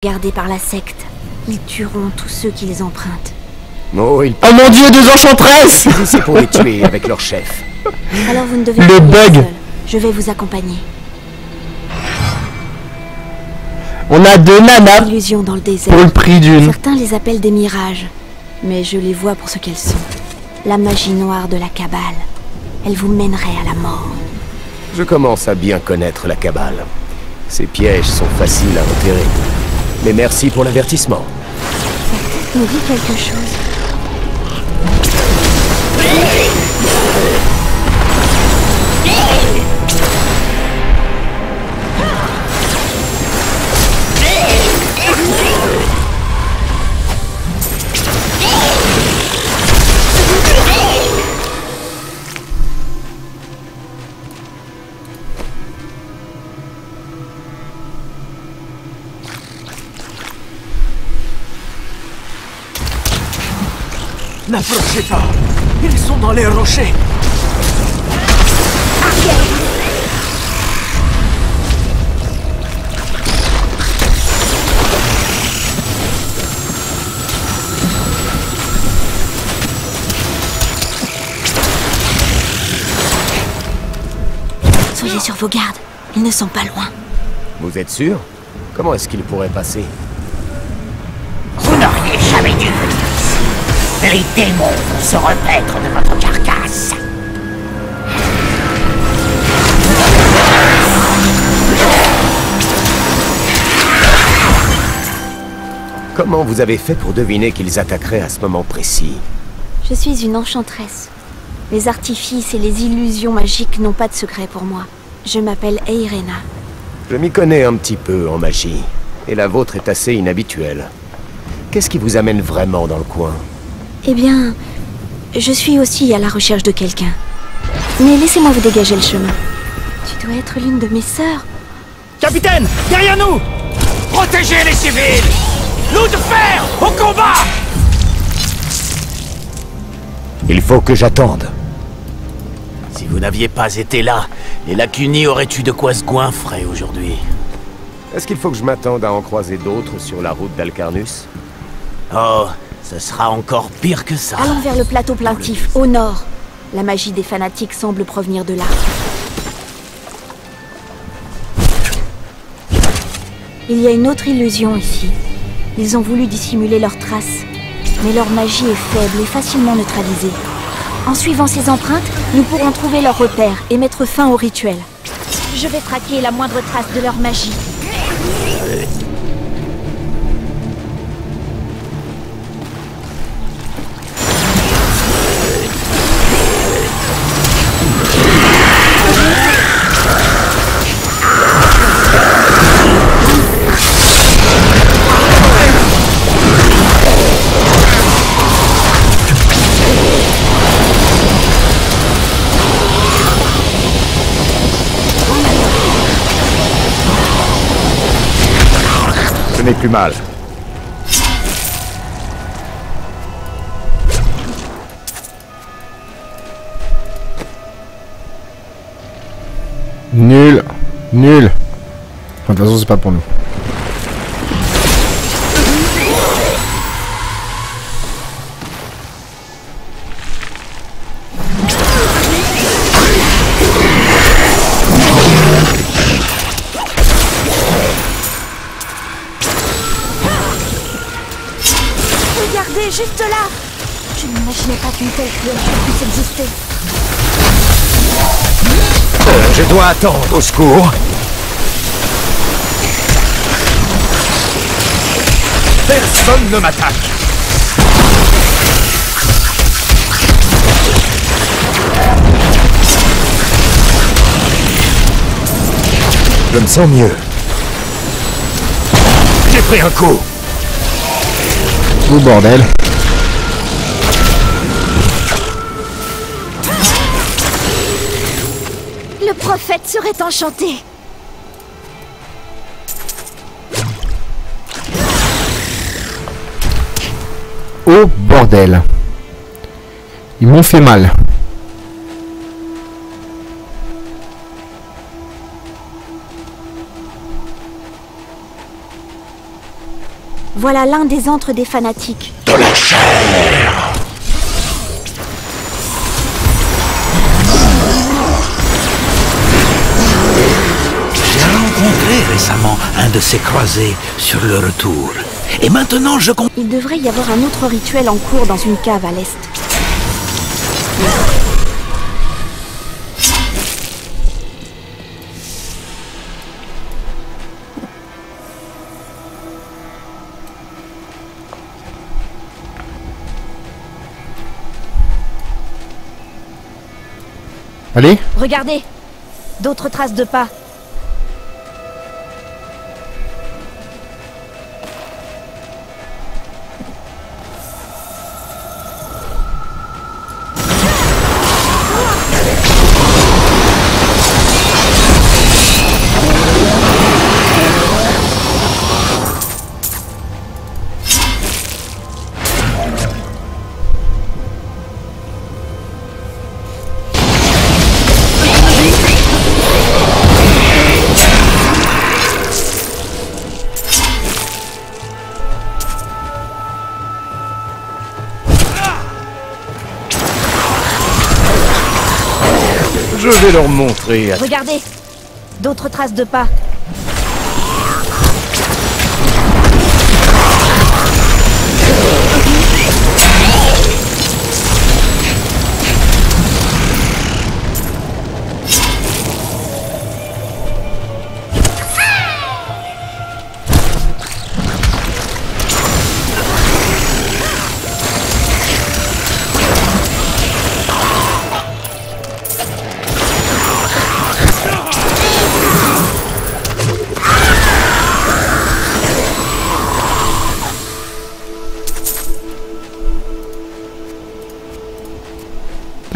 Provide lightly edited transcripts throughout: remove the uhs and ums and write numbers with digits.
Gardés par la secte, ils tueront tous ceux qui les empruntent. Oh, oh mon dieu, deux enchantresses. Ils sont ici pour les tuer avec leur chef. Alors vous ne devez Le pas bug. aller seul. Je vais vous accompagner. On a deux nanas Illusions dans le désert. pour le prix d'une. Certains les appellent des mirages, mais je les vois pour ce qu'elles sont. La magie noire de la Kabbale. Elle vous mènerait à la mort. Je commence à bien connaître la Kabbale. Ces pièges sont faciles à repérer. Mais merci pour l'avertissement. Ça me dit quelque chose. N'approchez pas. Ils sont dans les rochers. Soyez sur vos gardes. Ils ne sont pas loin. Vous êtes sûr? Comment est-ce qu'ils pourraient passer? Vous n'auriez jamais dû venir ici. Les démons vont se repaître de votre carcasse. Comment vous avez fait pour deviner qu'ils attaqueraient à ce moment précis? Je suis une enchanteresse. Les artifices et les illusions magiques n'ont pas de secret pour moi. Je m'appelle Eirena. Je m'y connais un petit peu en magie. Et la vôtre est assez inhabituelle. Qu'est-ce qui vous amène vraiment dans le coin? Eh bien, je suis aussi à la recherche de quelqu'un. Mais laissez-moi vous dégager le chemin. Tu dois être l'une de mes sœurs. Capitaine, derrière nous! Protégez les civils! Loup de fer, au combat! Il faut que j'attende. Si vous n'aviez pas été là, les Lacuni auraient eu de quoi se goinfrer aujourd'hui. Est-ce qu'il faut que je m'attende à en croiser d'autres sur la route d'Alcarnus? Oh, ce sera encore pire que ça. Allons vers le plateau plaintif, au nord. La magie des fanatiques semble provenir de là. Il y a une autre illusion ici. Ils ont voulu dissimuler leurs traces, mais leur magie est faible et facilement neutralisée. En suivant ces empreintes, nous pourrons trouver leurs repères et mettre fin au rituel. Je vais traquer la moindre trace de leur magie. Ce n'est plus mal. Nul. Nul. Enfin, de toute façon, c'est pas pour nous. Regardez, juste là! Je n'imaginais pas qu'une telle créature puisse exister. Je dois attendre. Au secours. Personne ne m'attaque. Je me sens mieux. J'ai pris un coup. Oh bordel. Le prophète serait enchanté. Oh bordel. Ils m'ont fait mal. Voilà l'un des antres des fanatiques. De la chair. J'ai rencontré récemment un de ces croisés sur le retour. Et maintenant je comprends. Il devrait y avoir un autre rituel en cours dans une cave à l'est. Allez. Regardez! D'autres traces de pas. Je vais leur montrer. Regardez! D'autres traces de pas.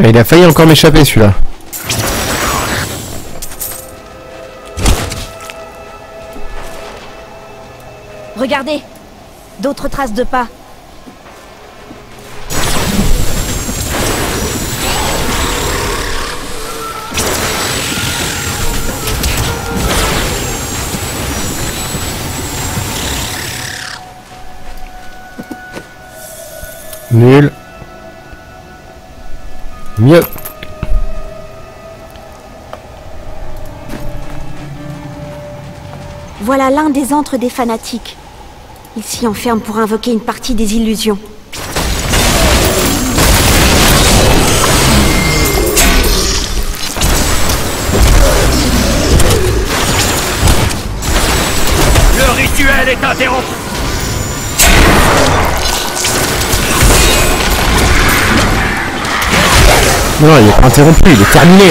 Il a failli encore m'échapper celui-là. Regardez! D'autres traces de pas. Nul. Mieux. Voilà l'un des antres des fanatiques. Il s'y enferme pour invoquer une partie des illusions. Le rituel est interrompu. Non, il est pas interrompu, il est terminé.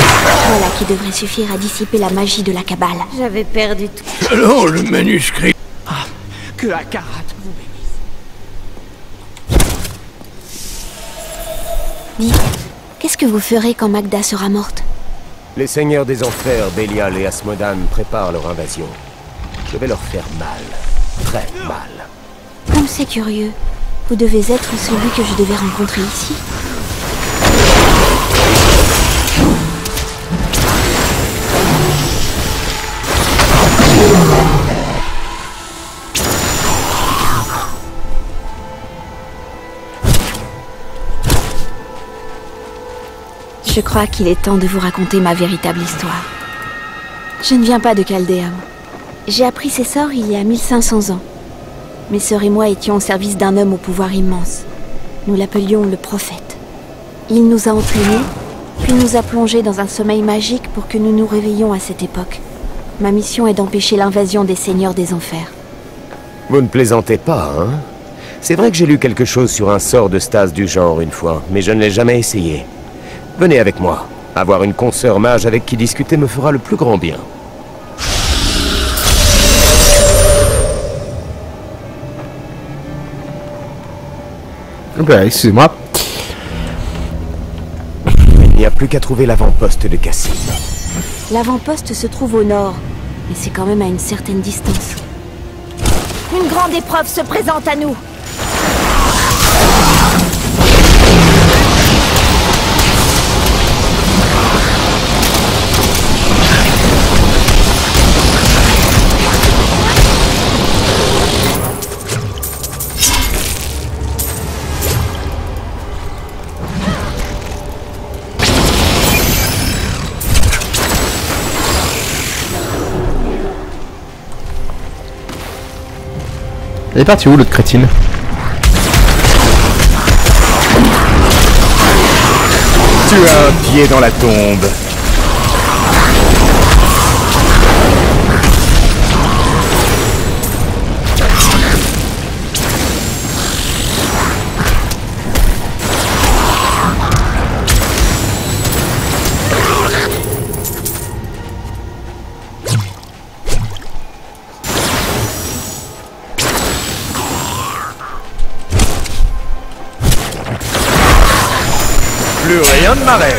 Voilà qui devrait suffire à dissiper la magie de la Kabbale. J'avais perdu tout. Selon le manuscrit. Que Akarat vous bénisse. Dites, qu'est-ce que vous ferez quand Magda sera morte? Les seigneurs des enfers, Bélial et Asmodan, préparent leur invasion. Je vais leur faire mal. Très mal. Comme c'est curieux. Vous devez être celui que je devais rencontrer ici. Je crois qu'il est temps de vous raconter ma véritable histoire. Je ne viens pas de Chaldéum. J'ai appris ces sorts il y a 1500 ans. Mes sœurs et moi étions au service d'un homme au pouvoir immense. Nous l'appelions le prophète. Il nous a entraînés, puis nous a plongés dans un sommeil magique pour que nous nous réveillions à cette époque. Ma mission est d'empêcher l'invasion des seigneurs des enfers. Vous ne plaisantez pas, hein? C'est vrai que j'ai lu quelque chose sur un sort de stase du genre une fois, mais je ne l'ai jamais essayé. Venez avec moi. Avoir une consoeur mage avec qui discuter me fera le plus grand bien. Bah, excusez-moi. Il n'y a plus qu'à trouver l'avant-poste de Cassim. L'avant-poste se trouve au nord, mais c'est quand même à une certaine distance. Une grande épreuve se présente à nous. Elle est partie où l'autre crétine? Tu as un pied dans la tombe. Plus rien ne m'arrête.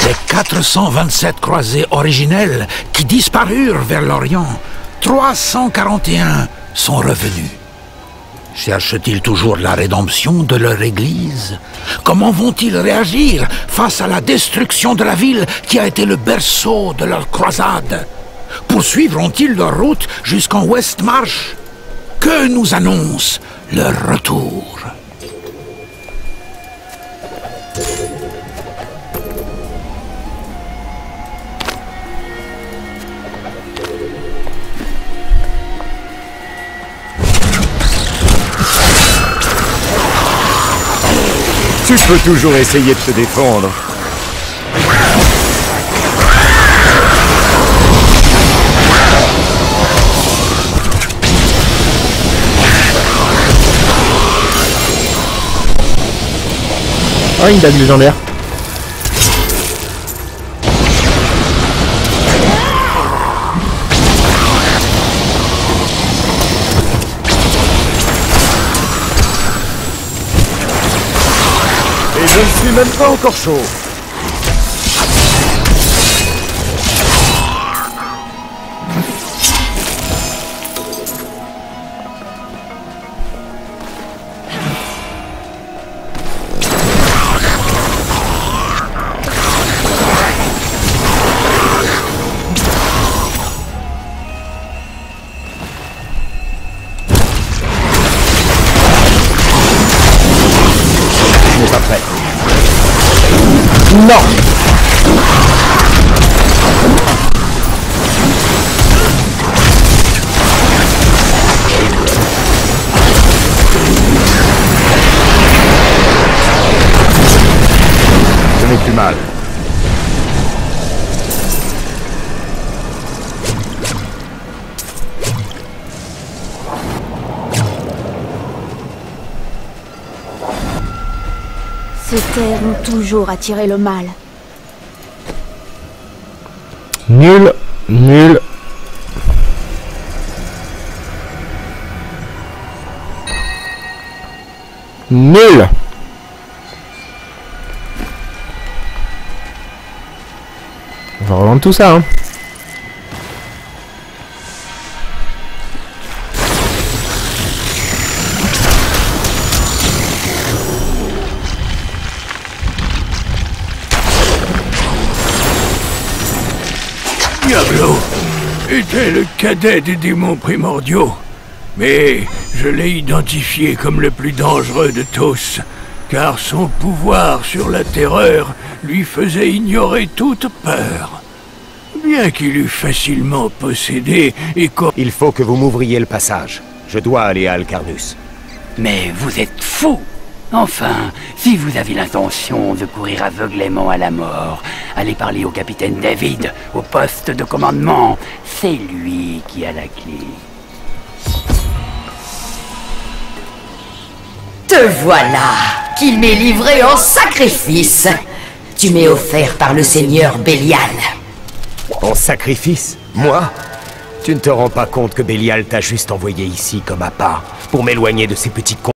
Des 427 croisés originels qui disparurent vers l'Orient, 341 sont revenus. Cherchent-ils toujours la rédemption de leur église? Comment vont-ils réagir face à la destruction de la ville qui a été le berceau de leur croisade? Poursuivront-ils leur route jusqu'en Westmarch? Que nous annonce leur retour? Tu peux toujours essayer de te défendre. Oh, une dague légendaire. Et je ne suis même pas encore chaud. Je n'ai pas prêt. Non! Ce n'est plus mal. Ces terres ont toujours attiré le mal. Nul, nul. Nul. On va revendre tout ça, hein. Diablo était le cadet des démons primordiaux, mais je l'ai identifié comme le plus dangereux de tous, car son pouvoir sur la terreur lui faisait ignorer toute peur. Bien qu'il eût facilement possédé et Il faut que vous m'ouvriez le passage. Je dois aller à Alcarnus. Mais vous êtes fou! Enfin, si vous avez l'intention de courir aveuglément à la mort, allez parler au capitaine David, au poste de commandement. C'est lui qui a la clé. Te voilà, qu'il m'est livré en sacrifice. Tu m'es offert par le seigneur Bélial. En sacrifice? Moi? Tu ne te rends pas compte que Bélial t'a juste envoyé ici comme appât pour m'éloigner de ces petits cons.